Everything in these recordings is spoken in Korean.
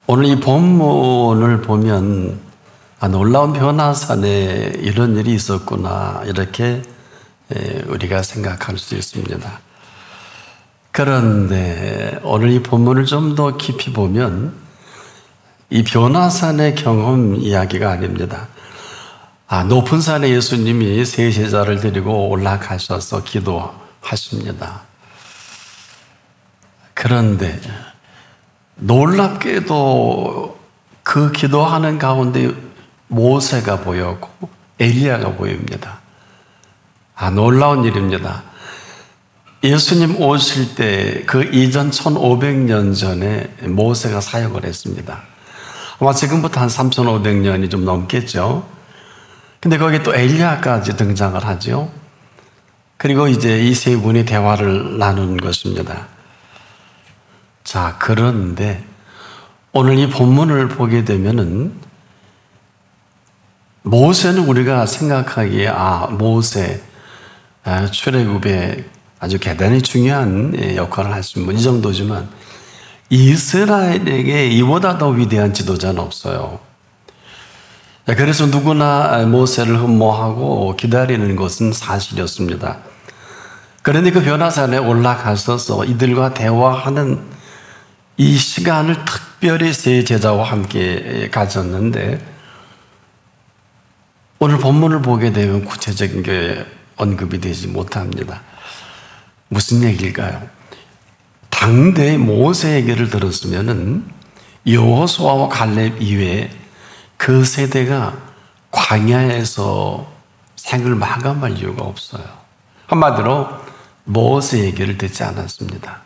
오늘 이 본문을 보면 놀라운 변화산에 이런 일이 있었구나 이렇게 우리가 생각할 수 있습니다. 그런데 오늘 이 본문을 좀 더 깊이 보면 이 변화산의 경험 이야기가 아닙니다. 높은 산에 예수님이 세 제자를 데리고 올라가셔서 기도하십니다. 그런데 놀랍게도 그 기도하는 가운데 모세가 보였고 엘리야가 보입니다. 놀라운 일입니다. 예수님 오실 때 그 이전 1500년 전에 모세가 사역을 했습니다. 아마 지금부터 한 3500년이 좀 넘겠죠. 근데 거기 또 엘리야까지 등장을 하죠. 그리고 이제 이 세 분이 대화를 나눈 것입니다. 자, 그런데 오늘 이 본문을 보게 되면은 모세는 우리가 생각하기에 모세 출애굽에 아주 대단히 중요한 역할을 하신 분 이 정도지만 이스라엘에게 이보다 더 위대한 지도자는 없어요. 그래서 누구나 모세를 흠모하고 기다리는 것은 사실이었습니다. 그런데 그 변화산에 올라가셔서 이들과 대화하는 이 시간을 특별히 세 제자와 함께 가졌는데 오늘 본문을 보게 되면 구체적인 게 언급이 되지 못합니다. 무슨 얘기일까요? 당대 모세 얘기를 들었으면은 여호수아와 갈렙 이외에 그 세대가 광야에서 생을 마감할 이유가 없어요. 한마디로 모세 얘기를 듣지 않았습니다.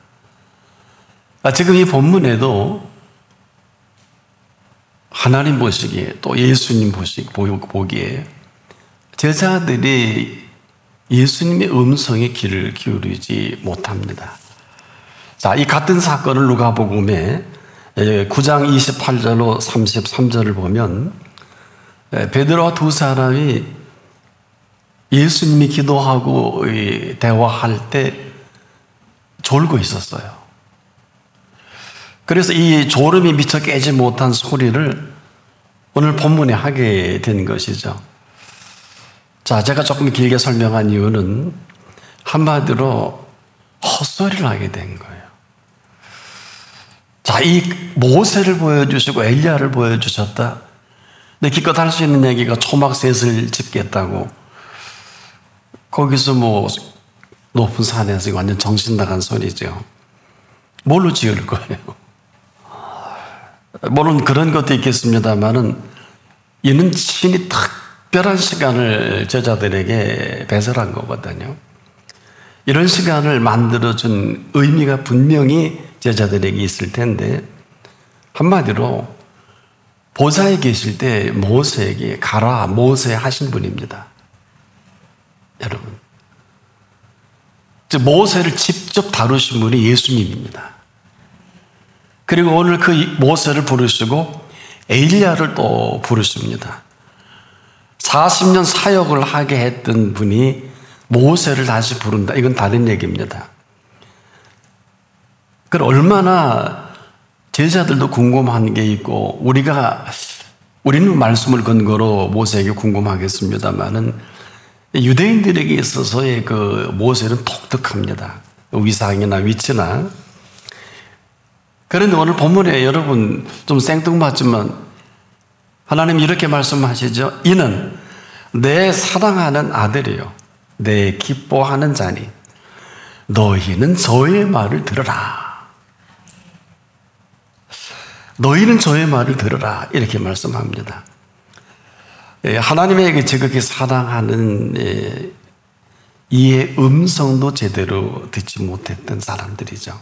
지금 이 본문에도 하나님 보시기에 또 예수님 보기에 제자들이 예수님의 음성에 귀를 기울이지 못합니다. 자, 이 같은 사건을 누가복음에 9장 28절로 33절을 보면 베드로와 두 사람이 예수님이 기도하고 대화할 때 졸고 있었어요. 그래서 이 졸음이 미처 깨지 못한 소리를 오늘 본문에 하게 된 것이죠. 자, 제가 조금 길게 설명한 이유는 한마디로 헛소리를 하게 된 거예요. 자, 이 모세를 보여주시고 엘리야를 보여주셨다. 근데 기껏 할 수 있는 얘기가 초막셋을 짓겠다고 거기서 높은 산에서 완전 정신 나간 소리죠. 뭘로 지을 거예요? 물론 그런 것도 있겠습니다만은 이는 신이 특별한 시간을 제자들에게 배설한 거거든요. 이런 시간을 만들어준 의미가 분명히 제자들에게 있을 텐데 한마디로 보좌에 계실 때 모세에게 가라 모세 하신 분입니다. 여러분, 모세를 직접 다루신 분이 예수님입니다. 그리고 오늘 그 모세를 부르시고 엘리야를 또 부르십니다. 40년 사역을 하게 했던 분이 모세를 다시 부른다. 이건 다른 얘기입니다. 그럼 얼마나 제자들도 궁금한 게 있고 우리는 말씀을 근거로 모세에게 궁금하겠습니다만은 유대인들에게 있어서의 그 모세는 독특합니다. 위상이나 위치나. 그런데 오늘 본문에 여러분 좀 생뚱맞지만 하나님 이렇게 말씀하시죠. 이는 내 사랑하는 아들이요 내 기뻐하는 자니 너희는 저의 말을 들으라. 너희는 저의 말을 들으라 이렇게 말씀합니다. 하나님에게 지극히 사랑하는 이의 음성도 제대로 듣지 못했던 사람들이죠.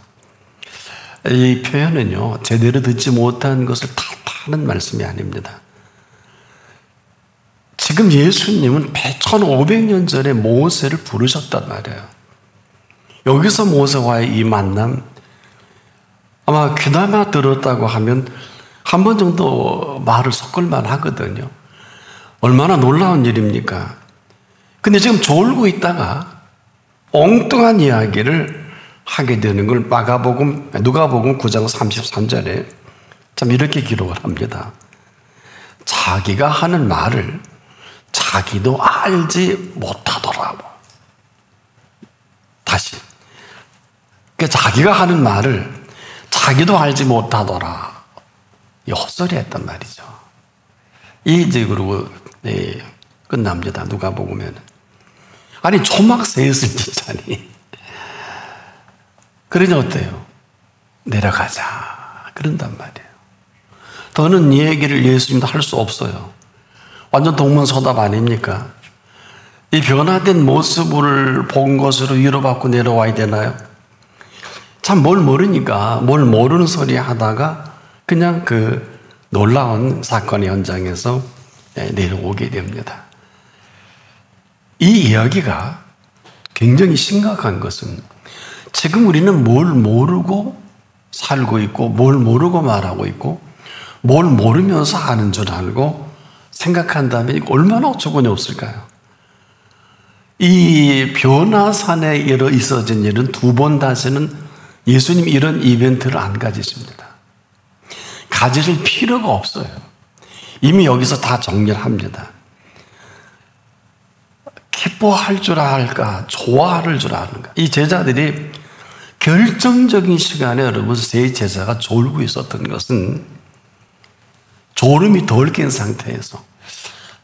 이 표현은요 제대로 듣지 못한 것을 탓하는 말씀이 아닙니다. 지금 예수님은 1500년 전에 모세를 부르셨단 말이에요. 여기서 모세와의 이 만남 아마 귀담아 들었다고 하면 한 번 정도 말을 섞을만 하거든요. 얼마나 놀라운 일입니까? 근데 지금 졸고 있다가 엉뚱한 이야기를 하게 되는 걸 누가복음 9장 33절에 참 이렇게 기록을 합니다. 자기가 하는 말을 자기도 알지 못하더라. 다시. 그러니까 자기가 하는 말을 자기도 알지 못하더라. 이 헛소리 했단 말이죠. 이제 그러고 끝납니다. 누가 보면. 아니, 초막새을 짓자니. 그러니 어때요? 내려가자. 그런단 말이에요. 더는 이 얘기를 예수님도 할 수 없어요. 완전 동문서답 아닙니까? 이 변화된 모습을 본 것으로 위로받고 내려와야 되나요? 참 뭘 모르니까 뭘 모르는 소리 하다가 그냥 그 놀라운 사건의 현장에서 내려오게 됩니다. 이 이야기가 굉장히 심각한 것은 지금 우리는 뭘 모르고 살고 있고 뭘 모르고 말하고 있고 뭘 모르면서 하는 줄 알고 생각한다면 얼마나 어처구니 없을까요? 이 변화산에 있어진 일은 두 번 다시는 예수님 이런 이벤트를 안 가지십니다. 가지실 필요가 없어요. 이미 여기서 다 정리를 합니다. 기뻐할 줄 알까? 좋아할 줄 아는가? 이 제자들이 결정적인 시간에 여러분 세 제자가 졸고 있었던 것은 졸음이 덜 깬 상태에서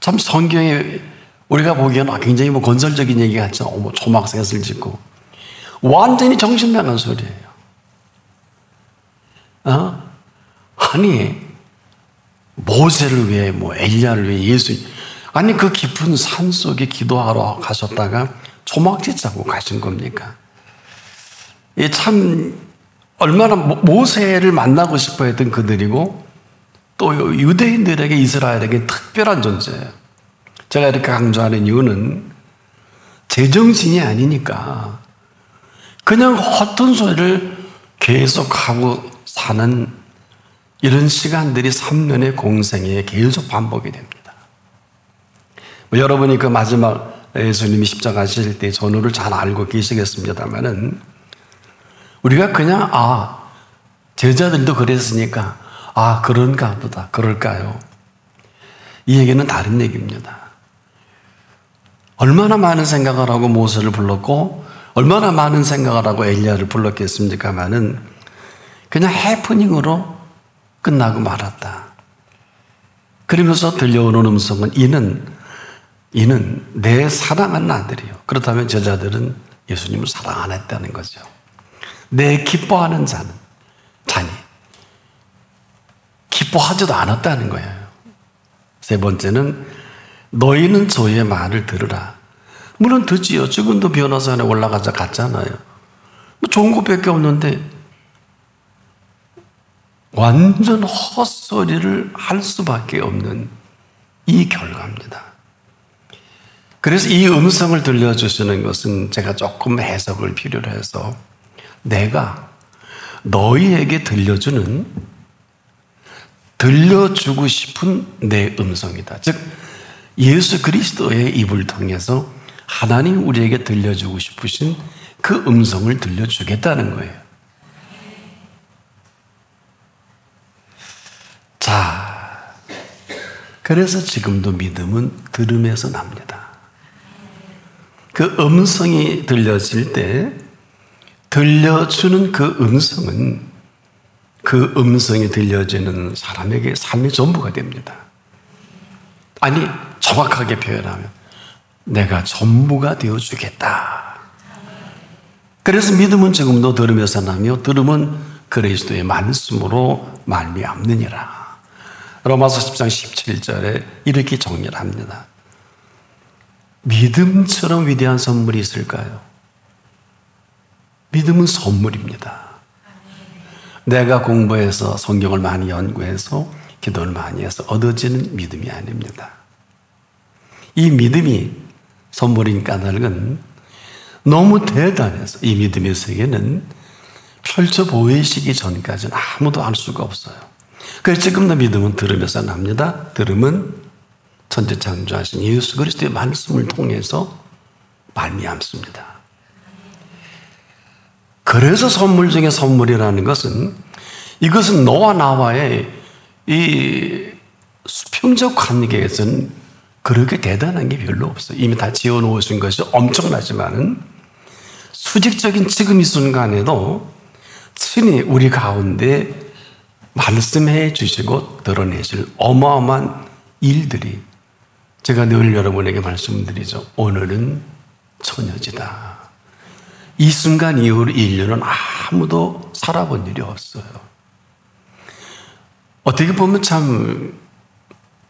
참 성경에 우리가 보기에는 굉장히 건설적인 얘기 같죠. 초막셋을 짓고 완전히 정신 나간 소리예요. 아니 모세를 위해 엘리야를 위해 예수 아니 그 깊은 산 속에 기도하러 가셨다가 초막 짓자고 가신 겁니까? 참 얼마나 모세를 만나고 싶어 했던 그들이고 또 유대인들에게 이스라엘에게 특별한 존재예요. 제가 이렇게 강조하는 이유는 제정신이 아니니까 그냥 헛된 소리를 계속하고 사는 이런 시간들이 3년의 공생에 계속 반복이 됩니다. 여러분이 그 마지막 예수님이 십자가 하실 때 전후를 잘 알고 계시겠습니다만은 우리가 그냥 제자들도 그랬으니까 그런가 보다 그럴까요? 이 얘기는 다른 얘기입니다. 얼마나 많은 생각을 하고 모세를 불렀고 얼마나 많은 생각을 하고 엘리야를 불렀겠습니까마는 그냥 해프닝으로 끝나고 말았다. 그러면서 들려오는 음성은 이는 내 사랑하는 아들이요. 그렇다면 제자들은 예수님을 사랑 안 했다는 거죠. 내 기뻐하는 자니 기뻐하지도 않았다는 거예요. 세 번째는 너희는 저의 말을 들으라. 물론 듣지요. 지금도 변호사관에 올라가자 갔잖아요. 좋은 것밖에 없는데 완전 헛소리를 할 수밖에 없는 이 결과입니다. 그래서 이 음성을 들려주시는 것은 제가 조금 해석을 필요로 해서 내가 너희에게 들려주고 싶은 내 음성이다. 즉 예수 그리스도의 입을 통해서 하나님 우리에게 들려주고 싶으신 그 음성을 들려주겠다는 거예요. 자, 그래서 지금도 믿음은 들음에서 납니다. 그 음성이 들려질 때 들려주는 그 음성은 그 음성이 들려지는 사람에게 삶의 전부가 됩니다. 아니 정확하게 표현하면 내가 전부가 되어주겠다. 그래서 믿음은 지금도 들음에서 나며 들음은 그리스도의 말씀으로 말미암느니라. 로마서 10장 17절에 이렇게 정리를 합니다. 믿음처럼 위대한 선물이 있을까요? 믿음은 선물입니다. 내가 공부해서 성경을 많이 연구해서 기도를 많이 해서 얻어지는 믿음이 아닙니다. 이 믿음이 선물인 까닭은 너무 대단해서 이 믿음의 세계는 펼쳐 보이시기 전까지는 아무도 알 수가 없어요. 그래서 지금도 믿음은 들음에서 납니다. 들음은 천지창조하신 예수 그리스도의 말씀을 통해서 말미암습니다. 그래서 선물 중에 선물이라는 것은 이것은 너와 나와의 이 수평적 관계에서는 그렇게 대단한 게 별로 없어요. 이미 다 지어놓으신 것이 엄청나지만은 수직적인 지금 이 순간에도 친히 우리 가운데 말씀해 주시고 드러내실 어마어마한 일들이, 제가 늘 여러분에게 말씀드리죠. 오늘은 처녀지다. 이 순간 이후로 인류는 아무도 살아본 일이 없어요. 어떻게 보면 참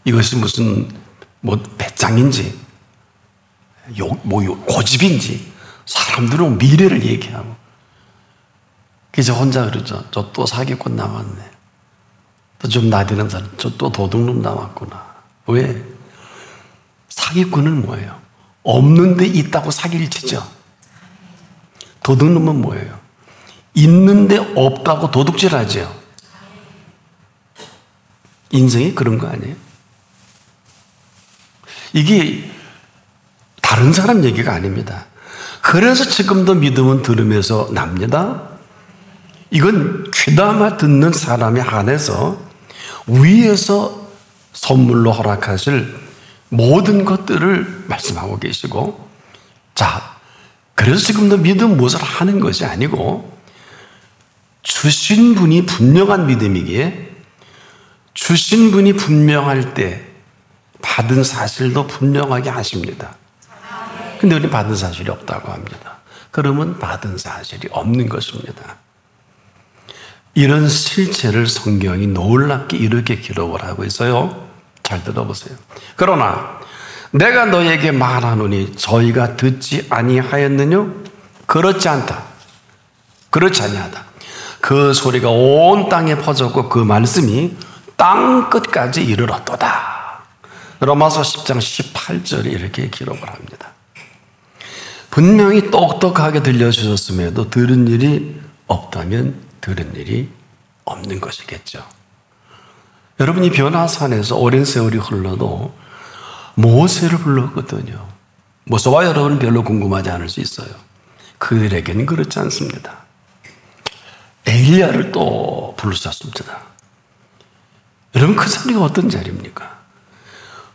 이것이 무슨 배짱인지 고집인지 사람들은 미래를 얘기하고, 그래서 혼자 그러죠. 저 또 사기꾼 남았네. 또 좀 나대는 사람, 저 또 도둑놈 남았구나. 왜? 사기꾼은 뭐예요? 없는데 있다고 사기를 치죠. 도둑놈은 뭐예요? 있는데 없다고 도둑질하죠. 인생이 그런 거 아니에요? 이게 다른 사람 얘기가 아닙니다. 그래서 지금도 믿음은 들음에서 납니다. 이건 귀담아 듣는 사람에 한해서 위에서 선물로 허락하실 모든 것들을 말씀하고 계시고, 자, 그래서 지금도 믿음 무엇을 하는 것이 아니고 주신 분이 분명한 믿음이기에 주신 분이 분명할 때 받은 사실도 분명하게 하십니다. 근데 우리 받은 사실이 없다고 합니다. 그러면 받은 사실이 없는 것입니다. 이런 실체를 성경이 놀랍게 이렇게 기록을 하고 있어요. 잘 들어보세요. 그러나 내가 너에게 말하노니 저희가 듣지 아니하였느냐? 그렇지 않다. 그렇지 아니하다. 그 소리가 온 땅에 퍼졌고 그 말씀이 땅 끝까지 이르렀도다. 로마서 10장 18절에 이렇게 기록을 합니다. 분명히 똑똑하게 들려주셨음에도 들은 일이 없다면 들은 일이 없는 것이겠죠. 여러분이 변화산에서 오랜 세월이 흘러도 모세를 불렀거든요. 모세와 여러분은 별로 궁금하지 않을 수 있어요. 그들에게는 그렇지 않습니다. 엘리야를 또 부르셨습니다. 여러분, 그 자리가 어떤 자리입니까?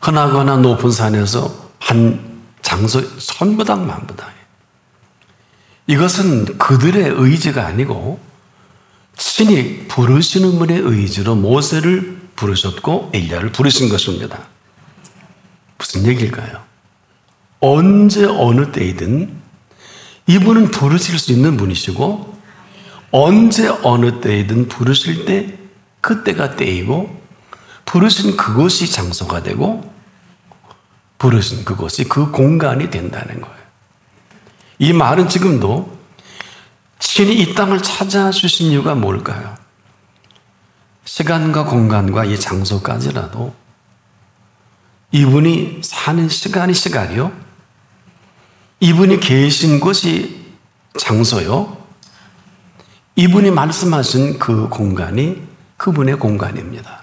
흔하거나 높은 산에서 한 장소 천부당 만부당. 이것은 그들의 의지가 아니고 친히 부르시는 분의 의지로 모세를 부르셨고 엘리야를 부르신 것입니다. 무슨 얘기일까요? 언제 어느 때이든 이분은 부르실 수 있는 분이시고, 언제 어느 때이든 부르실 때 그때가 때이고, 부르신 그곳이 장소가 되고 부르신 그곳이 그 공간이 된다는 거예요. 이 말은 지금도 친히 이 땅을 찾아주신 이유가 뭘까요? 시간과 공간과 이 장소까지라도 이분이 사는 시간이 시간이요, 이분이 계신 곳이 장소요, 이분이 말씀하신 그 공간이 그분의 공간입니다.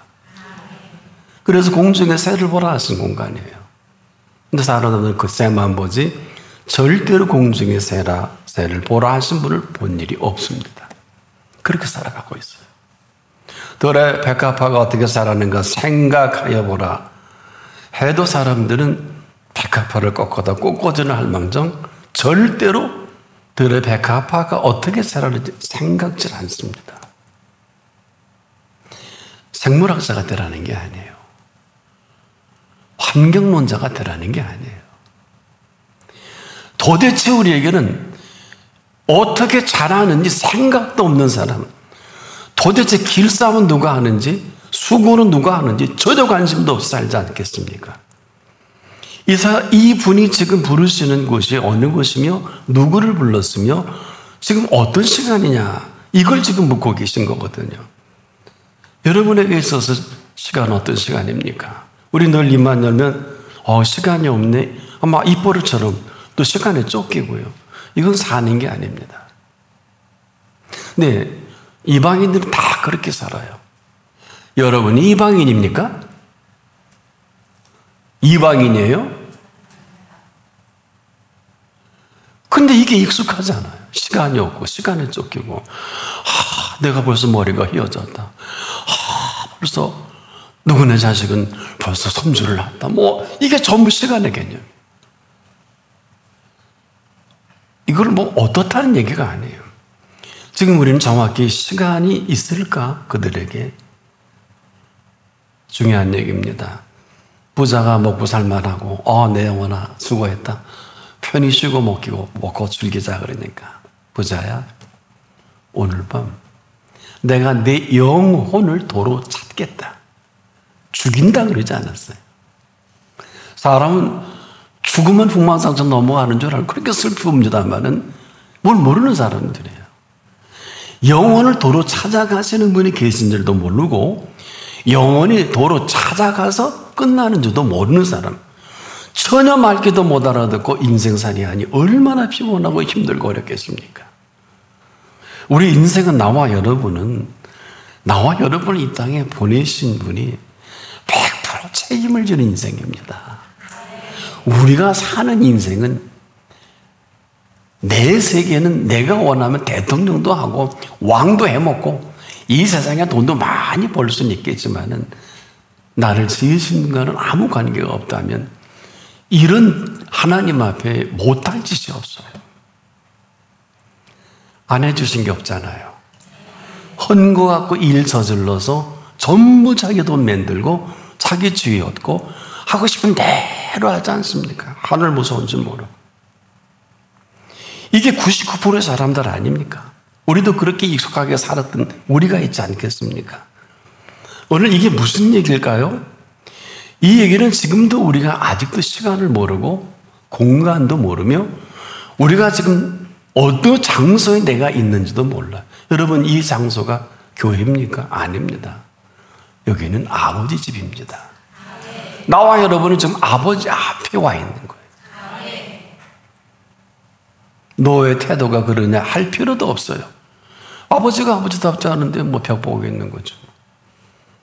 그래서 공중에 새를 보라 하신 공간이에요. 근데 사람들은 그 새만 보지 절대로 공중에 새를 보라 하신 분을 본 일이 없습니다. 그렇게 살아가고 있어요. 들에 백합화가 어떻게 살았는가 생각하여 보라 해도 사람들은 백합화를 꺾어다 꽂고는 할 망정 절대로 들에 백합화가 어떻게 살았는지 생각질 않습니다. 생물학자가 되라는 게 아니에요. 환경론자가 되라는 게 아니에요. 도대체 우리에게는 어떻게 자라는지 생각도 없는 사람, 도대체 길싸움은 누가 하는지, 수고는 누가 하는지 전혀 관심도 없어 살지 않겠습니까? 이 분이 지금 부르시는 곳이 어느 곳이며 누구를 불렀으며 지금 어떤 시간이냐, 이걸 지금 묻고 계신 거거든요. 여러분에게 있어서 시간은 어떤 시간입니까? 우리 늘 입만 열면 시간이 없네, 아마 입버릇처럼 또 시간에 쫓기고요. 이건 사는 게 아닙니다. 네, 이방인들은 다 그렇게 살아요. 여러분이 이방인입니까? 이방인이에요? 근데 이게 익숙하잖아요. 시간이 없고 시간에 쫓기고, 내가 벌써 머리가 휘어졌다. 벌써 누구네 자식은 벌써 손주를 낳았다. 뭐 이게 전부 시간의 개념. 이걸 뭐 어떻다는 얘기가 아니에요. 지금 우리는 정확히 시간이 있을까? 그들에게. 중요한 얘기입니다. 부자가 먹고 살만하고 내 영혼아 수고했다. 편히 쉬고 먹고 즐기자 그러니까 부자야 오늘 밤 내가 내 영혼을 도로 찾겠다. 죽인다 그러지 않았어요. 사람은 죽으면 흑망상처 넘어가는 줄 알고 그렇게 슬픕니다만은 뭘 모르는 사람들이에요. 영혼을 도로 찾아가시는 분이 계신 줄도 모르고 영혼이 도로 찾아가서 끝나는 줄도 모르는 사람. 전혀 말귀도 못 알아듣고 인생살이 하니 얼마나 피곤하고 힘들고 어렵겠습니까? 우리 인생은 나와 여러분을 이 땅에 보내신 분이 100% 책임을 지는 인생입니다. 우리가 사는 인생은 내 세계는 내가 원하면 대통령도 하고 왕도 해먹고 이 세상에 돈도 많이 벌 수는 있겠지만은 나를 지으신 분과는 아무 관계가 없다면 이런 하나님 앞에 못할 짓이 없어요. 안 해주신 게 없잖아요. 헌거 갖고 일 저질러서 전부 자기 돈 만들고 자기 지위 얻고 하고 싶은 대로 하지 않습니까? 하늘 무서운 줄 모르고. 이게 99%의 사람들 아닙니까? 우리도 그렇게 익숙하게 살았던 우리가 있지 않겠습니까? 오늘 이게 무슨 얘기일까요? 이 얘기는 지금도 우리가 아직도 시간을 모르고 공간도 모르며 우리가 지금 어느 장소에 내가 있는지도 몰라요. 여러분 이 장소가 교회입니까? 아닙니다. 여기는 아버지 집입니다. 나와 여러분은 지금 아버지 앞에 와 있는 거예요. 너의 태도가 그러냐 할 필요도 없어요. 아버지가 아버지답지 않은데 뭐 벽 보고 있는 거죠.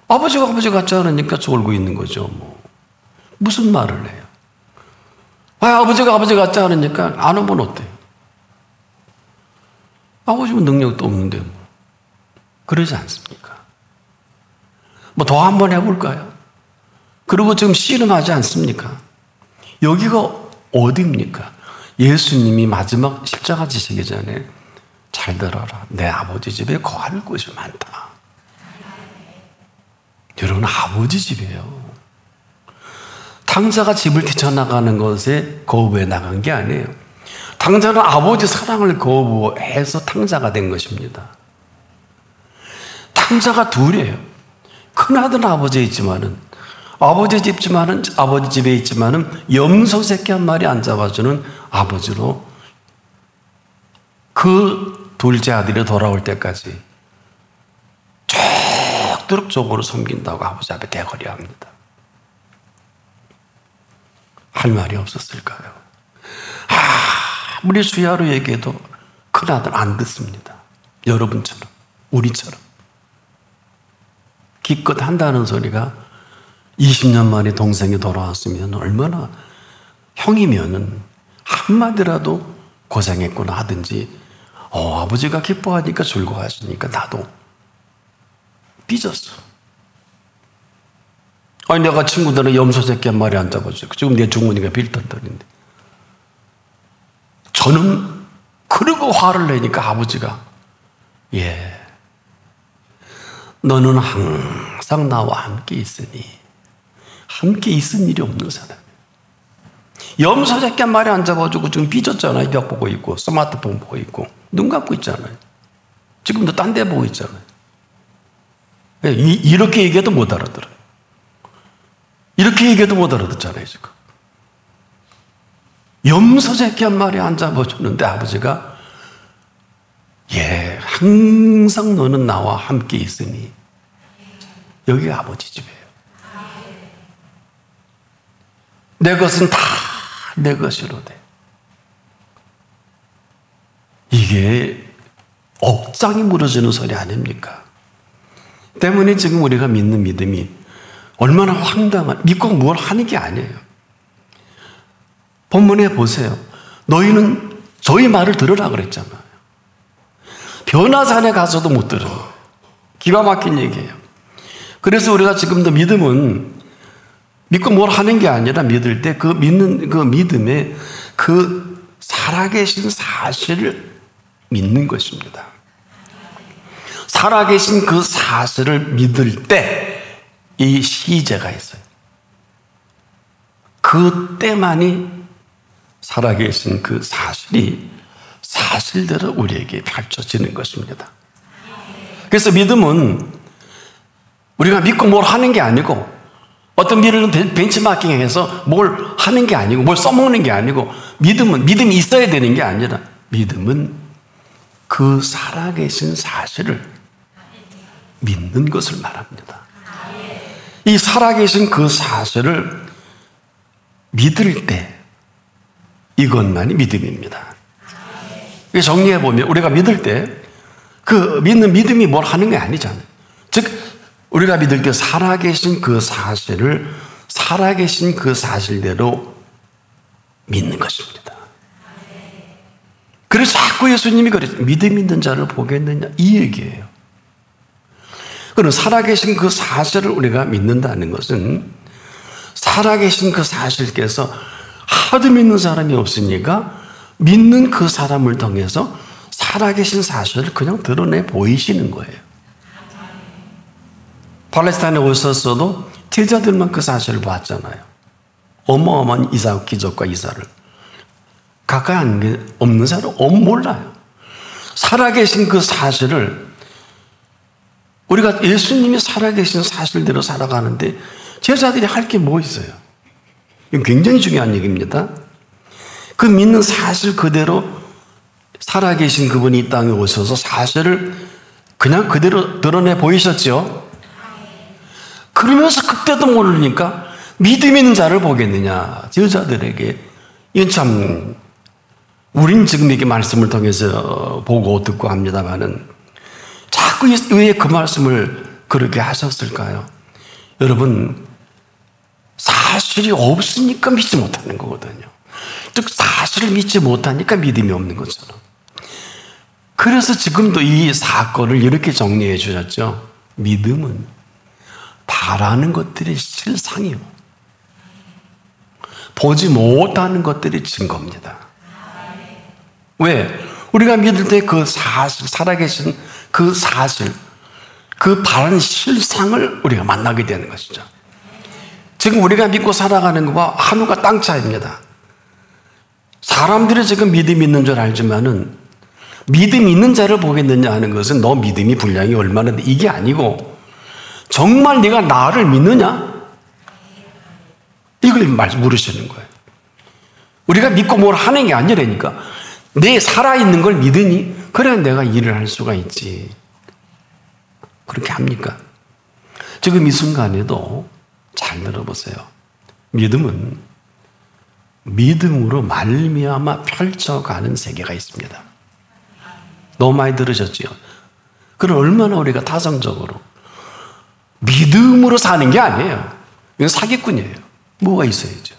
아버지가 아버지 같지 않으니까 졸고 있는 거죠. 뭐 무슨 말을 해요? 아버지가 아버지 같지 않으니까 안 오면 어때요? 아버지는 능력도 없는데 뭐 그러지 않습니까? 뭐 더 한번 해볼까요? 그리고 지금 씨름하지 않습니까? 여기가 어디입니까? 예수님이 마지막 십자가 지시기 전에 잘 들어라. 내 아버지 집에 거할 곳이 많다. 여러분 아버지 집이에요. 탕자가 집을 뛰쳐나가는 것에 거부해 나간 게 아니에요. 탕자는 아버지 사랑을 거부해서 탕자가 된 것입니다. 탕자가 둘이에요. 큰아들은 아버지에 있지만은 아버지 집에 있지만은 염소 새끼 한 마리 안 잡아주는 아버지로 그 둘째 아들이 돌아올 때까지 적극적으로 섬긴다고 아버지 앞에 대거리 합니다. 할 말이 없었을까요? 아무리 수야로 얘기해도 큰아들 안 듣습니다. 여러분처럼 우리처럼 기껏 한다는 소리가 20년 만에 동생이 돌아왔으면 얼마나 형이면은 한마디라도 고생했구나 하든지 아버지가 기뻐하니까 즐거워하시니까 나도 삐졌어. 아니 내가 친구들은 염소 새끼 한 마리 안 잡아줘. 지금 내 주머니가 빌던던인데 저는 그러고 화를 내니까 아버지가 너는 항상 나와 함께 있으니 함께 있은 일이 없는 사람. 염소 새끼 한 마리 안 잡아주고 지금 삐졌잖아요. 벽 보고 있고 스마트폰 보고 있고 눈 감고 있잖아요. 지금도 딴 데 보고 있잖아요. 이렇게 얘기해도 못 알아들어요. 이렇게 얘기해도 못 알아듣잖아요. 지금 염소 새끼 한 마리 안 잡아주는데 아버지가 항상 너는 나와 함께 있으니 여기 아버지 집이에요. 내 것은 다 내 것으로 돼. 이게 억장이 무너지는 소리 아닙니까? 때문에 지금 우리가 믿는 믿음이 얼마나 황당한, 믿고 뭘 하는 게 아니에요. 본문에 보세요. 너희는 저희 말을 들으라 그랬잖아요. 변화산에 가서도 못 들어요. 기가 막힌 얘기예요. 그래서 우리가 지금도 믿음은 믿고 뭘 하는 게 아니라 믿을 때 그 믿는 그 믿음에 그 살아계신 사실을 믿는 것입니다. 살아계신 그 사실을 믿을 때 이 시제가 있어요. 그때만이 살아계신 그 사실이 사실대로 우리에게 펼쳐지는 것입니다. 그래서 믿음은 우리가 믿고 뭘 하는 게 아니고 어떤 일을 벤치마킹해서 뭘 하는 게 아니고 뭘 써먹는 게 아니고 믿음이 있어야 되는 게 아니라 믿음은 그 살아계신 사실을 믿는 것을 말합니다. 이 살아계신 그 사실을 믿을 때 이것만이 믿음입니다. 정리해보면 우리가 믿을 때 그 믿는 믿음이 뭘 하는 게 아니잖아요. 즉 우리가 믿을 때 살아계신 그 사실을 살아계신 그 사실대로 믿는 것입니다. 그래서 자꾸 예수님이 그랬어요. 믿음 있는 자를 보겠느냐 이 얘기예요. 그럼 살아계신 그 사실을 우리가 믿는다는 것은 살아계신 그 사실께서 하도 믿는 사람이 없으니까 믿는 그 사람을 통해서 살아계신 사실을 그냥 드러내 보이시는 거예요. 팔레스타인에 오셨어도 제자들만 그 사실을 봤잖아요. 어마어마한 기적과 이사를. 가까이 없는 사람은 몰라요. 살아계신 그 사실을 우리가 예수님이 살아계신 사실대로 살아가는데 제자들이 할 게 뭐 있어요? 이건 굉장히 중요한 얘기입니다. 그 믿는 사실 그대로 살아계신 그분이 이 땅에 오셔서 사실을 그냥 그대로 드러내 보이셨죠? 그러면서 그때도 모르니까 믿음 있는 자를 보겠느냐. 제자들에게 이건 참 우린 지금 이렇게 말씀을 통해서 보고 듣고 합니다만은 자꾸 왜 그 말씀을 그렇게 하셨을까요? 여러분 사실이 없으니까 믿지 못하는 거거든요. 즉 사실을 믿지 못하니까 믿음이 없는 것처럼. 그래서 지금도 이 사건을 이렇게 정리해 주셨죠. 믿음은 바라는 것들이 실상이요 보지 못하는 것들이 증거입니다. 왜? 우리가 믿을 때 그 사실, 살아계신 그 사실, 그 바른 실상을 우리가 만나게 되는 것이죠. 지금 우리가 믿고 살아가는 것과 하늘과 땅 차이입니다. 사람들이 지금 믿음 있는 줄 알지만은 믿음 있는 자를 보겠느냐 하는 것은 너 믿음이 분량이 얼마나 돼 이게 아니고 정말 네가 나를 믿느냐? 이걸 물으시는 거예요. 우리가 믿고 뭘 하는 게 아니라니까. 내 살아있는 걸 믿으니 그래야 내가 일을 할 수가 있지. 그렇게 합니까? 지금 이 순간에도 잘 들어보세요. 믿음은 믿음으로 말미암아 펼쳐가는 세계가 있습니다. 너무 많이 들으셨지요? 그럼 얼마나 우리가 타성적으로 믿음으로 사는 게 아니에요. 이건 사기꾼이에요. 뭐가 있어야죠?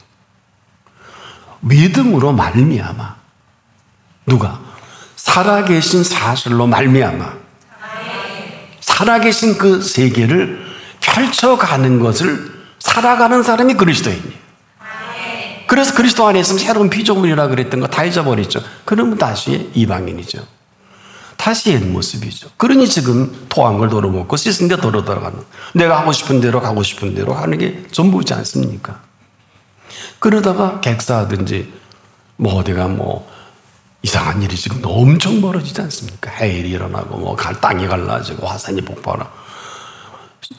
믿음으로 말미암아 누가? 살아계신 사실로 말미암아 살아계신 그 세계를 펼쳐가는 것을 살아가는 사람이 그리스도인이에요. 그래서 그리스도 안에 있으면 새로운 피조물이라 그랬던 거 다 잊어버렸죠. 그러면 다시 이방인이죠. 다시 옛 모습이죠. 그러니 지금 토한 걸 도로먹고 씻은 데 도로 들어가는 내가 하고 싶은 대로 가고 싶은 대로 하는 게 전부지 않습니까? 그러다가 객사하든지 뭐 어디가 뭐 이상한 일이 지금 엄청 벌어지지 않습니까? 해일이 일어나고 뭐 땅이 갈라지고 화산이 폭발하고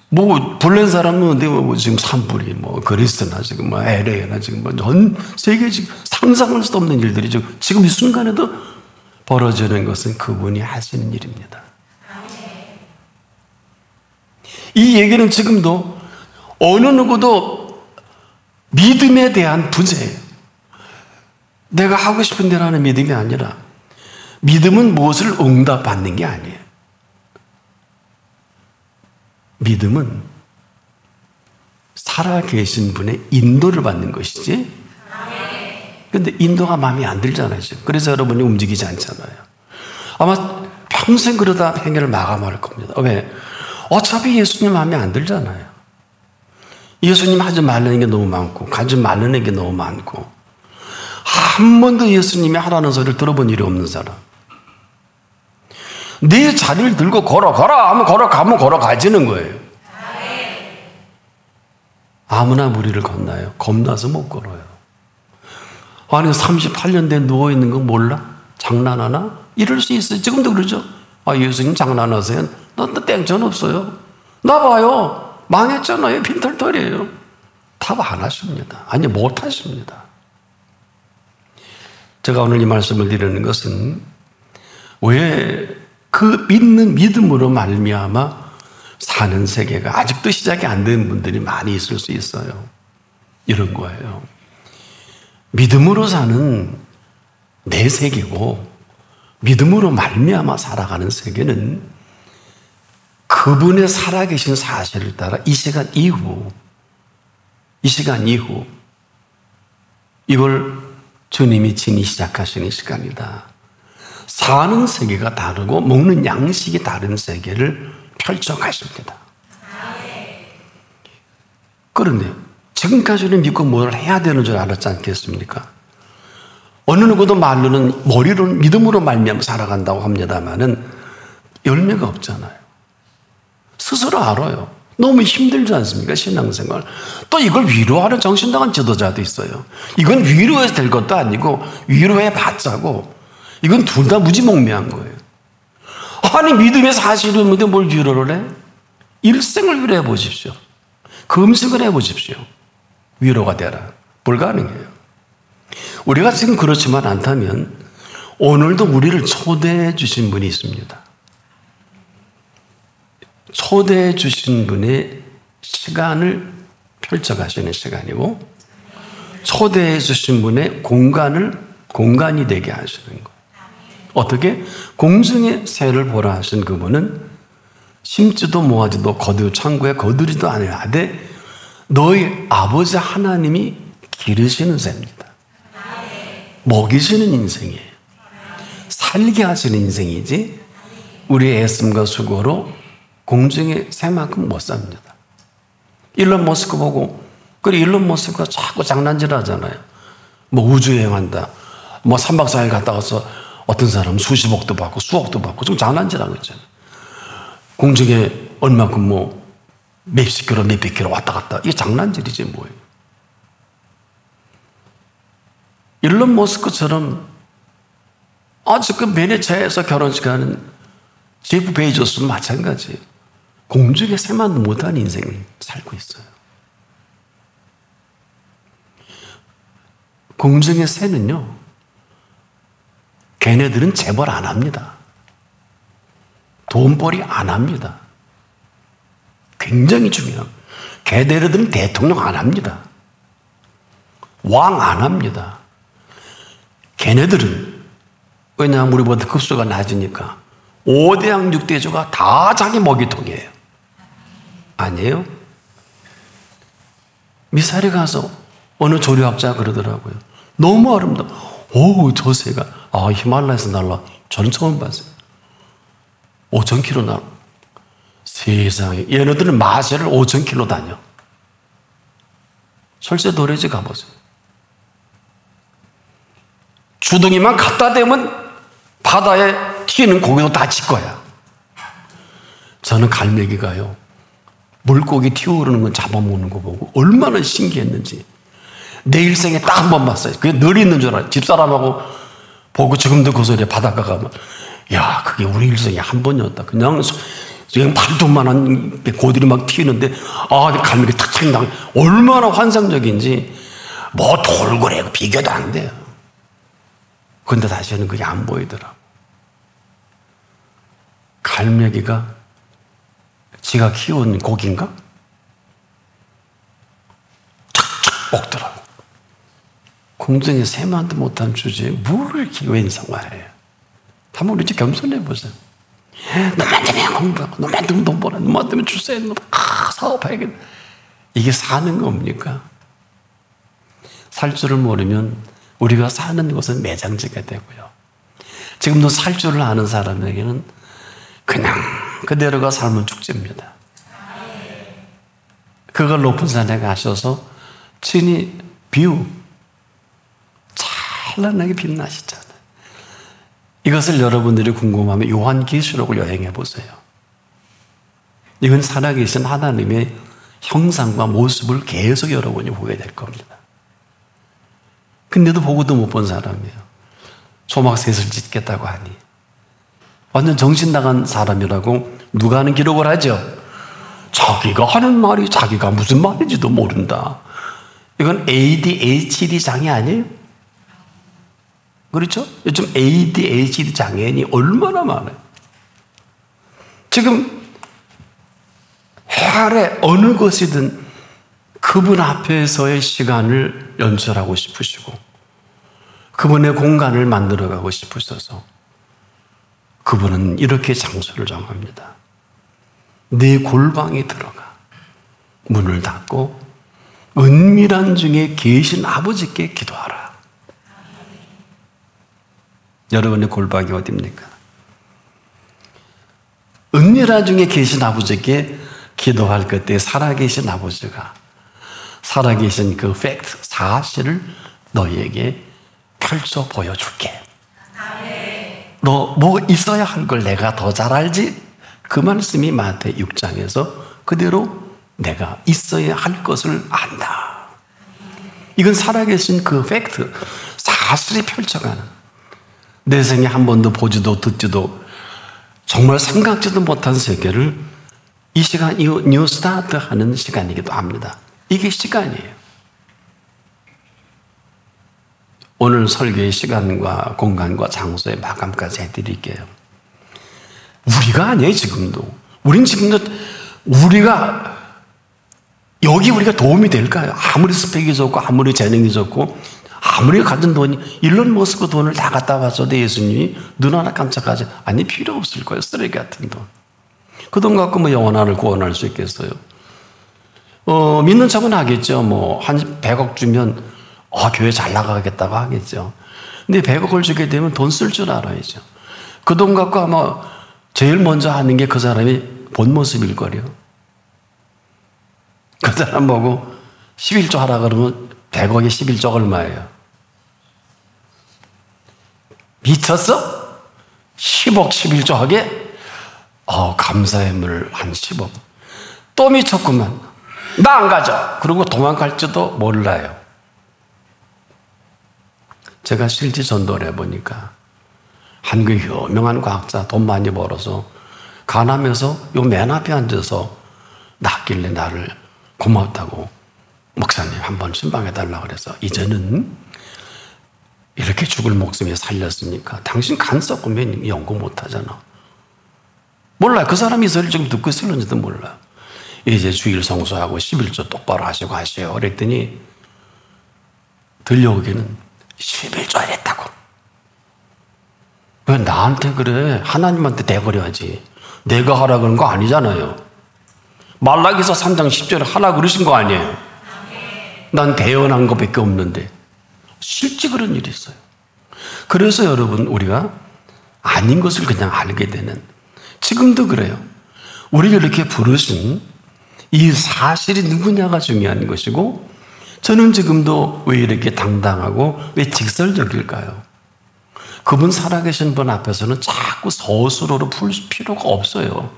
뭐 불낸 사람은 뭐 지금 산불이 뭐 그리스나 지금 뭐 LA나 지금 뭐 전 세계 지금 상상할 수 없는 일들이 지금 이 순간에도 벌어지는 것은 그분이 하시는 일입니다. 이 얘기는 지금도 어느 누구도 믿음에 대한 부재예요. 내가 하고 싶은 대로 하는 믿음이 아니라 믿음은 무엇을 응답받는 게 아니에요. 믿음은 살아계신 분의 인도를 받는 것이지. 그런데 인도가 마음에 안 들잖아요. 그래서 여러분이 움직이지 않잖아요. 아마 평생 그러다 행위를 마감할 겁니다. 왜? 어차피 예수님 마음에 안 들잖아요. 예수님 하지 말라는 게 너무 많고 가지 말라는 게 너무 많고 한 번도 예수님이 하라는 소리를 들어본 일이 없는 사람. 네 자리를 들고 걸어가라 하면 걸어가면 걸어가지는 거예요. 아무나 무리를 건너요. 겁나서 못 걸어요. 아니 38년 된 누워있는 거 몰라? 장난하나? 이럴 수 있어요. 지금도 그러죠. 아, 예수님 장난하세요? 너 땡전 없어요. 나 봐요. 망했잖아요. 빈털털이에요. 답 안 하십니다. 아니 못 하십니다. 제가 오늘 이 말씀을 드리는 것은 왜 그 믿는 믿음으로 말미암아 사는 세계가 아직도 시작이 안 된 분들이 많이 있을 수 있어요. 이런 거예요. 믿음으로 사는 내 세계고 믿음으로 말미암아 살아가는 세계는 그분의 살아계신 사실을 따라 이 시간 이후 이걸 주님이 진히 시작하시는 시간이다. 사는 세계가 다르고 먹는 양식이 다른 세계를 펼쳐가십니다. 그런데 지금까지는 믿고 뭘 해야 되는 줄 알았지 않겠습니까? 어느 누구도 말로는 머리로는 믿음으로 말미암아 살아간다고 합니다만은 열매가 없잖아요. 스스로 알아요. 너무 힘들지 않습니까? 신앙생활. 또 이걸 위로하는 정신당한 지도자도 있어요. 이건 위로해서 될 것도 아니고 위로해 봤자고 이건 둘 다 무지몽매한 거예요. 아니 믿음의 사실이 없는데 뭘 위로를 해? 일생을 위로해 보십시오. 금식을 해 보십시오. 위로가 되라. 불가능해요. 우리가 지금 그렇지만 않다면 오늘도 우리를 초대해 주신 분이 있습니다. 초대해 주신 분의 시간을 펼쳐가시는 시간이고 초대해 주신 분의 공간이 되게 하시는 거예요. 어떻게? 공중의 새를 보라 하신 그분은 심지도 모아지도 거두 창고에 거두리도 아니하되 너희 아버지 하나님이 기르시는 새입니다. 먹이시는 인생이에요. 살게 하시는 인생이지 우리의 애씀과 수고로 공중의 새만큼 못 삽니다. 일론 머스크 보고 그래 일론 머스크가 자꾸 장난질 하잖아요. 뭐 우주여행한다. 뭐 3박 4일 갔다 와서 어떤 사람은 수십억도 받고 수억도 받고 좀 장난질 하고 있잖아요. 공중에 얼마큼 뭐 몇십 킬로 몇백 킬로 왔다 갔다 이게 장난질이지 뭐예요. 일론 머스크처럼 지금 베네치아에서 결혼식하는 제프 베이조스는 마찬가지예요. 공중에 새만 못한 인생을 살고 있어요. 공중의 새는요, 걔네들은 재벌 안 합니다. 돈벌이 안 합니다. 굉장히 중요해요. 걔네들은 대통령 안 합니다. 왕 안 합니다. 걔네들은 왜냐하면 우리보다 급수가 낮으니까 5대양 6대조가 다 자기 먹이통이에요. 아니에요? 미사리 가서 어느 조류학자가 그러더라고요. 너무 아름다워. 오, 저 새가 히말라야에서 날라. 저는 처음 봤어요. 5,000km 날아. 세상에. 얘네들은 마새를 5,000km 다녀. 설세 도래지 가보세요. 주둥이만 갖다 대면 바다에 튀는 고기도 다 질 거야. 저는 갈매기가요, 물고기 튀어오르는 건 잡아먹는 거 보고 얼마나 신기했는지 내 일생에 딱 한 번 봤어요. 그게 늘 있는 줄 알아요. 집사람하고 보고 지금도 그 소리에 바닷가 가면 야, 그게 우리 일생에 한 번이었다. 그냥 발톱만한 고들이 막 튀는데 갈매기 탁 탁 얼마나 환상적인지 뭐 돌고래 비교도 안 돼요. 근데 다시는 그게 안 보이더라고. 갈매기가 지가 키운 고기인가? 착착 먹더라고. 공중에 새만도 못한 주제에 뭐를 이렇게 웬성화해요? 한번 이제 겸손해 보세요. 너만 되면 공부하고, 너만 되면 돈 벌어, 너만 되면 주세요, 사업해야겠다. 이게 사는 겁니까? 살 줄을 모르면 우리가 사는 곳은 매장지가 되고요. 지금도 살 줄을 아는 사람에게는 그냥 그대로가 삶은 축제입니다. 그걸 높은 산에 가셔서 친히 뷰 찬란하게 빛나시잖아요. 이것을 여러분들이 궁금하면 요한계시록을 여행해 보세요. 이건 살아계신 하나님의 형상과 모습을 계속 여러분이 보게 될 겁니다. 근데도 보고도 못 본 사람이에요. 초막셋을 짓겠다고 하니 완전 정신 나간 사람이라고 누가 하는 기록을 하죠. 자기가 하는 말이 자기가 무슨 말인지도 모른다. 이건 ADHD 장애 아니에요? 그렇죠? 요즘 ADHD 장애인이 얼마나 많아요. 지금 해 아래 어느 것이든 그분 앞에서의 시간을 연출하고 싶으시고 그분의 공간을 만들어가고 싶으셔서 그분은 이렇게 장소를 정합니다. 네 골방에 들어가 문을 닫고 은밀한 중에 계신 아버지께 기도하라. 여러분의 골방이 어디입니까? 은밀한 중에 계신 아버지께 기도할 그때 살아계신 아버지가 살아계신 그 팩트, 사실을 너희에게 펼쳐 보여줄게. 너 뭐 있어야 할 걸 내가 더 잘 알지? 그 말씀이 마태 6장에서 그대로 내가 있어야 할 것을 안다. 이건 살아계신 그 팩트, 사실이 펼쳐가는 내 생에 한 번도 보지도 듣지도 정말 생각지도 못한 세계를 이 시간, 뉴 스타트 하는 시간이기도 합니다. 이게 시간이에요. 오늘 설교의 시간과 공간과 장소의 마감까지 해드릴게요. 우리가 아니에요, 지금도. 우린 지금도, 우리가 도움이 될까요? 아무리 스펙이 좋고, 아무리 재능이 좋고, 아무리 가진 돈이, 일론 머스크 돈을 다 갖다 바쳐도 예수님이 눈 하나 깜짝하지, 아니, 필요 없을 거예요. 쓰레기 같은 돈. 그 돈 갖고 뭐 영혼을 구원할 수 있겠어요? 믿는 척은 하겠죠. 뭐, 한 100억 주면, 교회 잘 나가겠다고 하겠죠. 근데 100억을 주게 되면 돈 쓸 줄 알아야죠. 그 돈 갖고 아마 제일 먼저 하는 게 그 사람이 본 모습일 거래요. 그 사람 보고 11조 하라 그러면 100억에 11조 얼마예요? 미쳤어? 10억 11조 하게? 감사의 물 한 10억. 또 미쳤구만. 나 안 가져. 그리고 도망갈지도 몰라요. 제가 실제 전도를 해보니까 한국의 유명한 과학자 돈 많이 벌어서 가남에서 요 맨 앞에 앉아서 낫길래 나를 고맙다고 목사님 한번 신방해달라고 그래서 이제는 이렇게 죽을 목숨에 살렸으니까 당신 간 썩으면 연구 못하잖아. 몰라요. 그 사람이 이 소리를 지금 듣고 있을는지도 몰라요. 이제 주일 성수하고 11조 똑바로 하시고 하세요. 그랬더니 들려오기는 11조 했다고. 왜 나한테 그래? 하나님한테 대거려야지. 내가 하라 그런 거 아니잖아요. 말라기서 3장 10절에 하라 그러신 거 아니에요. 난 대언한 것밖에 없는데 실제 그런 일이 있어요. 그래서 여러분 우리가 아닌 것을 그냥 알게 되는, 지금도 그래요. 우리가 이렇게 부르신 이 사실이 누구냐가 중요한 것이고, 저는 지금도 왜 이렇게 당당하고 왜 직설적일까요? 그분 살아계신 분 앞에서는 자꾸 서술어로 풀 필요가 없어요.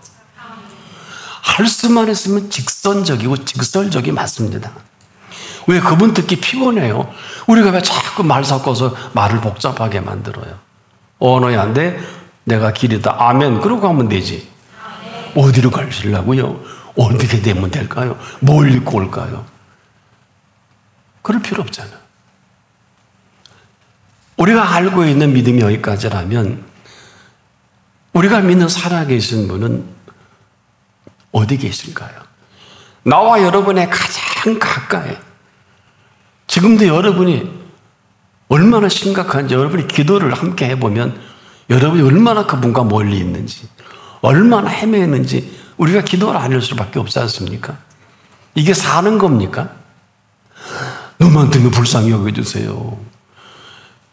할 수만 있으면 직선적이고 직설적이 맞습니다. 왜 그분 듣기 피곤해요? 우리가 왜 자꾸 말 섞어서 말을 복잡하게 만들어요? 언어야 안 돼? 내가 길이다. 아멘. 그러고 가면 되지. 어디로 가시려고요? 어떻게 되면 될까요? 뭘 입고 올까요? 그럴 필요 없잖아. 우리가 알고 있는 믿음이 여기까지라면 우리가 믿는 살아계신 분은 어디 계실까요? 나와 여러분의 가장 가까이, 지금도 여러분이 얼마나 심각한지 여러분이 기도를 함께 해보면 여러분이 얼마나 그분과 멀리 있는지, 얼마나 헤매는지 우리가 기도를 안 할 수밖에 없지 않습니까? 이게 사는 겁니까? 너만큼은 불쌍히 여겨주세요.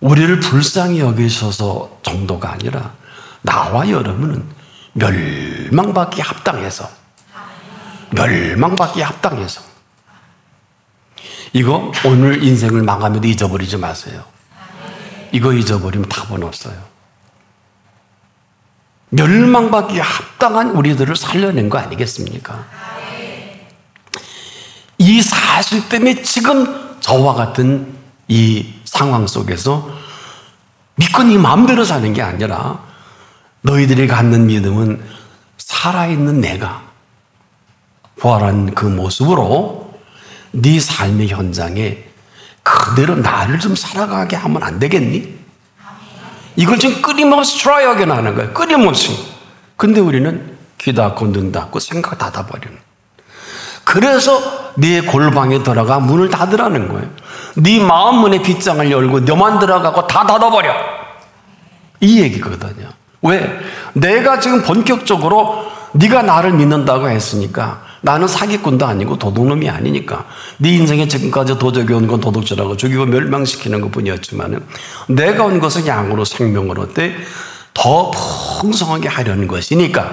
우리를 불쌍히 여기셔서 정도가 아니라 나와 여러분은 멸망받기에 합당해서. 멸망받기에 합당해서. 이거 오늘 인생을 망하면도 잊어버리지 마세요. 이거 잊어버리면 답은 없어요. 멸망받기에 합당한 우리들을 살려낸 거 아니겠습니까? 이 사실 때문에 지금 저와 같은 이 상황 속에서 믿고 네 마음대로 사는 게 아니라 너희들이 갖는 믿음은 살아있는 내가 부활한 그 모습으로 네 삶의 현장에 그대로 나를 좀 살아가게 하면 안 되겠니? 이걸 지금 끊임없이 try again 하는 거예요. 끊임없이. 근데 우리는 귀 닫고 눈 닫고 생각 닫아버리는. 그래서 네 골방에 들어가 문을 닫으라는 거예요. 네 마음 문의 빗장을 열고 너만 들어가고 다 닫아버려. 이 얘기거든요. 왜? 내가 지금 본격적으로 네가 나를 믿는다고 했으니까 나는 사기꾼도 아니고 도둑놈이 아니니까 네 인생에 지금까지 도적이 온 건 도둑질하고 죽이고 멸망시키는 것뿐이었지만 내가 온 것은 양으로 생명을 얻되 더 풍성하게 하려는 것이니까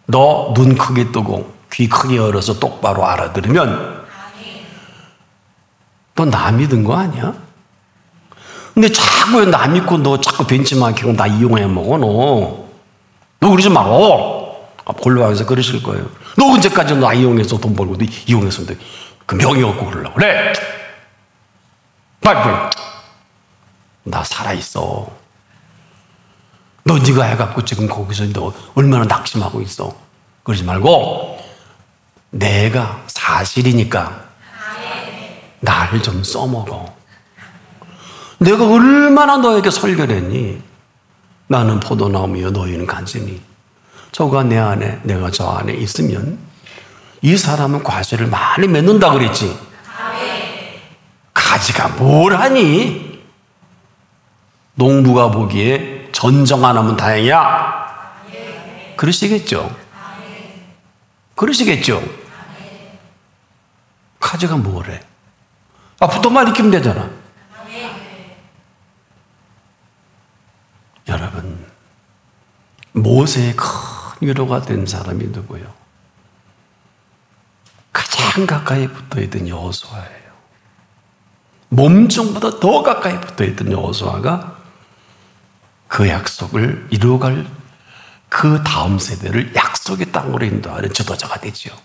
너 눈 크게 뜨고 귀 크게 열어서 똑바로 알아들으면 너 나 믿은 거 아니야? 근데 자꾸 나 믿고 너 자꾸 벤치마킹하고 나 이용해 먹어 너 그러지 말어. 본로왕에서 그러실 거예요. 너 언제까지 나 이용해서 돈 벌고 너 이용해서 그 명예 얻고 그러려고 그래? 빨리 나 살아있어. 너 네가 해갖고 지금 거기서 너 얼마나 낙심하고 있어. 그러지 말고 내가 사실이니까 나를 좀 써먹어. 내가 얼마나 너에게 설교를 했니? 나는 포도나무여 너희는 간증이. 저가 내 안에 내가 저 안에 있으면 이 사람은 과실을 많이 맺는다 그랬지. 가지가 뭘 하니? 농부가 보기에 전정 안 하면 다행이야. 그러시겠죠? 그러시겠죠? 가지가 뭘 해? 포도만 익히면 되잖아. 여러분, 모세의 큰 위로가 된 사람이 누구요? 가장 가까이 붙어있던 여호수아예요. 몸종보다 더 가까이 붙어있던 여호수아가 그 약속을 이루어갈 그 다음 세대를 약속의 땅으로 인도하는 지도자가 되죠.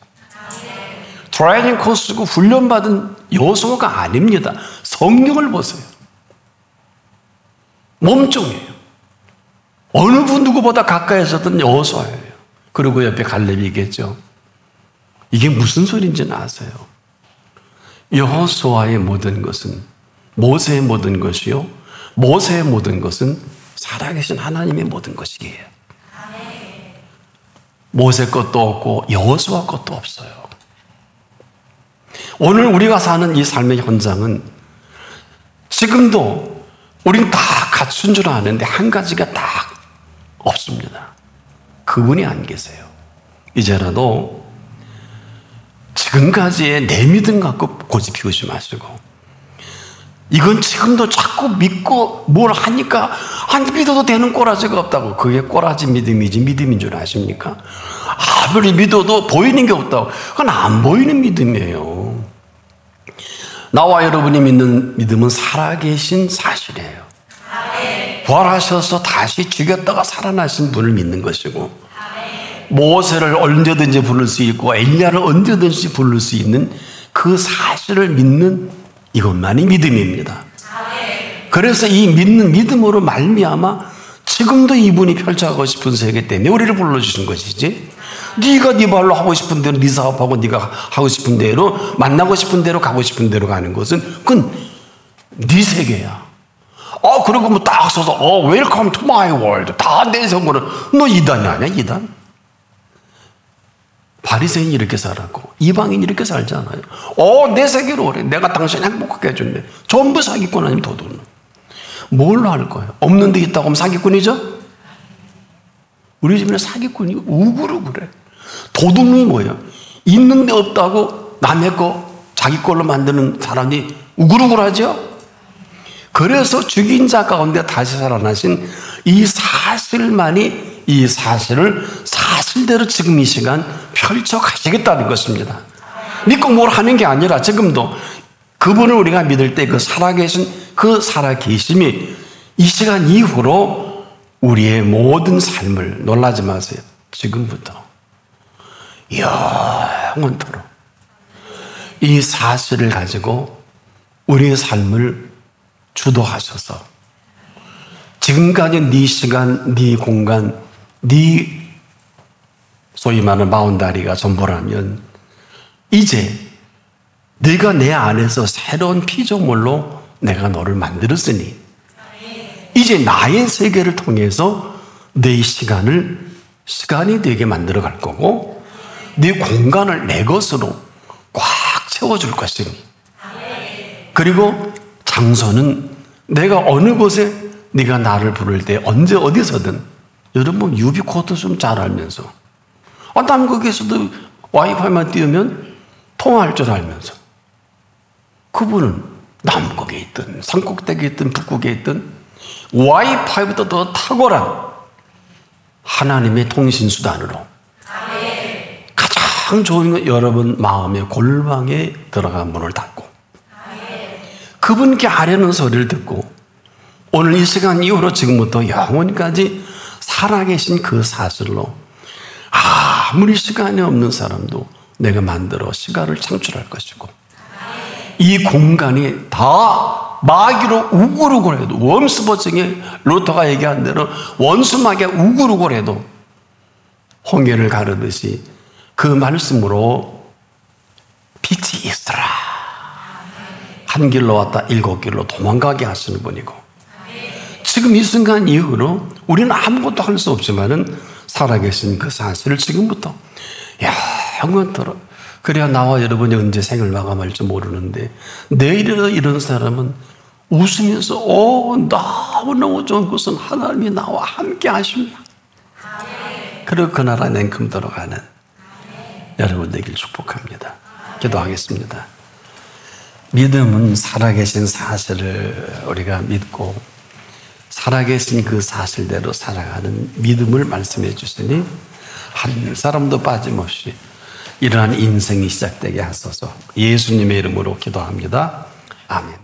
트레이닝 코스고 훈련받은 여호수아가 아닙니다. 성경을 보세요. 몸종이에요. 어느 분 누구보다 가까이 있었던 여호수아예요. 그리고 옆에 갈렙이겠죠. 이게 무슨 소리인지는 아세요? 여호수아의 모든 것은 모세의 모든 것이요 모세의 모든 것은 살아계신 하나님의 모든 것이에요. 모세 것도 없고 여호수아 것도 없어요. 오늘 우리가 사는 이 삶의 현장은 지금도 우린 다 갖춘 줄 아는데 한 가지가 딱 없습니다. 그분이 안 계세요. 이제라도 지금까지의 내 믿음 갖고 고집 피우지 마시고 이건 지금도 자꾸 믿고 뭘 하니까 안 믿어도 되는 꼬라지가 없다고. 그게 꼬라지 믿음이지 믿음인 줄 아십니까? 아무리 믿어도 보이는 게 없다고. 그건 안 보이는 믿음이에요. 나와 여러분이 믿는 믿음은 살아계신 사실이에요. 부활하셔서 다시 죽였다가 살아나신 분을 믿는 것이고 모세를 언제든지 부를 수 있고 엘리야를 언제든지 부를 수 있는 그 사실을 믿는 이것만이 믿음입니다. 그래서 이 믿는 믿음으로 말미암아 지금도 이분이 펼쳐가고 싶은 세계 때문에 우리를 불러주신 것이지 네가 네 발로 하고 싶은 대로 네 사업하고 네가 하고 싶은 대로 만나고 싶은 대로 가고 싶은 대로 가는 것은 그건 네 세계야. 그리고 뭐 딱 써서 Welcome to my world 다 내세운 거는 너 이단이 아니야? 이단? 바리새인이 이렇게 살았고 이방인이 이렇게 살잖아요. 내 세계로 오래. 내가 당신 행복하게 해준대. 전부 사기꾼 아니면 도둑놈. 뭘로 할 거예요? 없는 데 있다고 하면 사기꾼이죠? 우리 집에는 사기꾼이 우구르 그래. 도둑놈이 뭐예요? 있는 데 없다고 남의 거 자기 걸로 만드는 사람이 우구르구하죠? 그래서 죽인 자 가운데 다시 살아나신 이 사실만이 이 사실을 사실대로 지금 이 시간 펼쳐 가시겠다는 것입니다. 믿고 뭘 하는 게 아니라 지금도 그분을 우리가 믿을 때 그 살아계신 그 살아계심이 이 시간 이후로 우리의 모든 삶을, 놀라지 마세요, 지금부터 영원토록 이 사실을 가지고 우리의 삶을 주도하셔서 지금까지 네 시간, 네 공간, 네 소위 말하는 마흔다리가 전부라면 이제 네가 내 안에서 새로운 피조물로 내가 너를 만들었으니 이제 나의 세계를 통해서 네 시간이 되게 만들어 갈 거고 네 공간을 내 것으로 꽉 채워줄 것이니, 그리고 장소는 내가 어느 곳에 네가 나를 부를 때 언제 어디서든, 여러분 유비코드 좀 잘 알면서 남극에서도 와이파이만 띄우면 통화할 줄 알면서 그분은 남극에 있든 산꼭대기에 있든 북극에 있든 와이파이보다 더 탁월한 하나님의 통신수단으로 가장 좋은 건 여러분 마음의 골방에 들어가 문을 닫고 그분께 아뢰는 소리를 듣고 오늘 이 시간 이후로 지금부터 영원까지 살아계신 그 사실로 아무리 시간이 없는 사람도 내가 만들어 시간을 창출할 것이고 이 공간이 다 마귀로 우글우글해도, 웜스버증의 루터가 얘기한 대로 원수마귀가 우글우글해도 홍해를 가르듯이 그 말씀으로 빛이 있으라, 한 길로 왔다 일곱 길로 도망가게 하시는 분이고, 지금 이 순간 이후로 우리는 아무것도 할 수 없지만은 살아계신 그 사실을 지금부터 영원토록, 그래야 나와 여러분이 언제 생을 마감할지 모르는데 내일이라도 이런 사람은 웃으면서 너무너무 좋은 것은 하나님이 나와 함께 하십니다. 그리고 그 나라 냉큼 들어가는 여러분 되길 축복합니다. 기도하겠습니다. 믿음은 살아계신 사실을 우리가 믿고 살아계신 그 사실대로 살아가는 믿음을 말씀해 주시니 한 사람도 빠짐없이 이러한 인생이 시작되게 하소서. 예수님의 이름으로 기도합니다. 아멘.